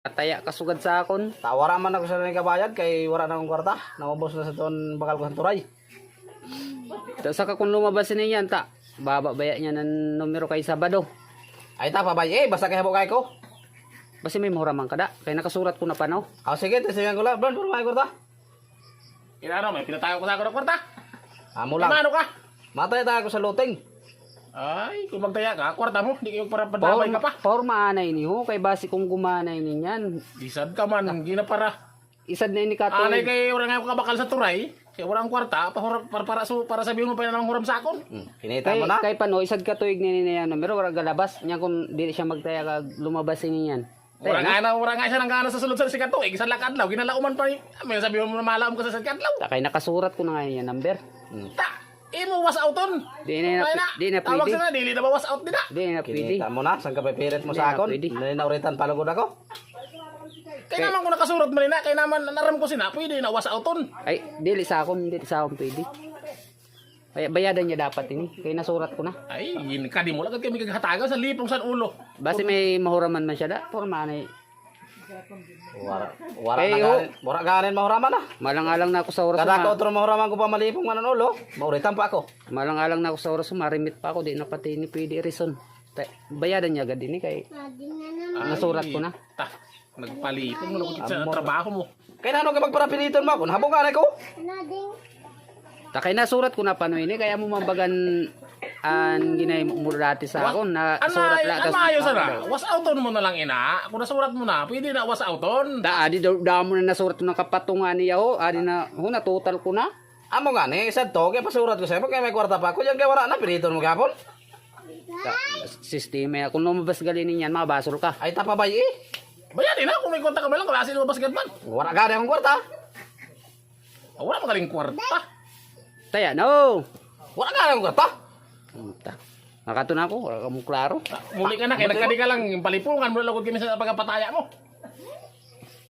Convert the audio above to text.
Ataya kasugad sa akon. Tawara man ako sa kabayad kay wala na akong kwarta. Namabos na sa tuon bakal ko sa turay. Saka kung lumabas niyan ta, bababaya niya ng numero kay Sabado. Ay ta pabay basta kay habok kay ko. Basi may mahuraman kada. Kaya nakasurat ko na pa no. Sige, tisigan ko lang. Bron, may kwarta. Inano, may pinatayo ko sa ako ng kwarta. Amo lang. Ano ka? Matay tayo ko sa luting. Ay, kung magtaya ka, kwarta mo, di kayo para padamay ka pa. Forma anay ni ho, kay basi kung gumanay ninyan. Isad ka man, hindi na para. Isad na ini kato. Anay kay orang nga kabakal sa turay, kaya walang kwarta, para sabihin mo pa ng huram sa akon. Kinita Kay, mo na. kay pano, isad ka tuig ni niya numero, wala galabas. Nya kung di siya magtaya kag lumabas niyan. Orang nga siya nang gana sa sulod sa sikat tuig, isang lakadlaw, ginalauman pa rin. May sabihin mo na malaom ka sa sikadlaw. Kay nakasurat ko na nga niya number. Ta, imo was outon. Di na Tawag pwede. sila, dili na ba was out din na. Di na pwede. Kinita mo na. Saan ka pipirit mo Hindi sa na akon? pwede. Nauritan palagod ako. Kaya naman kung nakasurat mo rin na, kaya naman naram ko sina, pwede na was outon. Ay, dili sa akon pwede. Kaya bayadan niya dapat ini. Kaya nasurat ko na. Ay, kadi mo lang kami kaghatagan sa lipong san ulo. Basi may mahuraman man siya da. Forma anay. Wara Eh, na ganin. Wara ganin mahuraman na. Malang-alang na ako sa oras. Kada ko otro mahuraman ko pa malipong manon ulo. Mauritan pa ako. Malang-alang na ako sa oras, marimit pa ako, di na pati ni pwede reason. Bayadan niya agad ini kay nasurat ko na. Ta, nagpalipong mo sa trabaho mo. Kaya nano ka magparapiliton mo ako. Nahabong ka ko. Kay nasurat ko na pano ini, kaya mo mambagan an ginay mo dati sa ako na surat la Ang maayo sana, was outon mo na lang ina. Kung nasurat mo na, pwede na was outon. adi da mo na nasurat ko ng kapatungan niya ho, adi na ho na total ko na. Amo nga ni, isa to, kaya pasurat ko sa'yo, kaya may kwarta pa ako, yan kaya wala na, piliton mo kapon. Sistema kung lumabas gali niyan, mabasol ka. Ay tapabay Bayarin na, kung may kontak ka ba lang, klase mo basket man. Wala gani akong kwarta. Wala magaling kwarta. Taya no. Wala gani akong kwarta. Makato na ako, wala ka mo klaro. Muli ka na, kaya nagkadi ka lang, palipungan mo lang kung kami sa pagkapataya mo.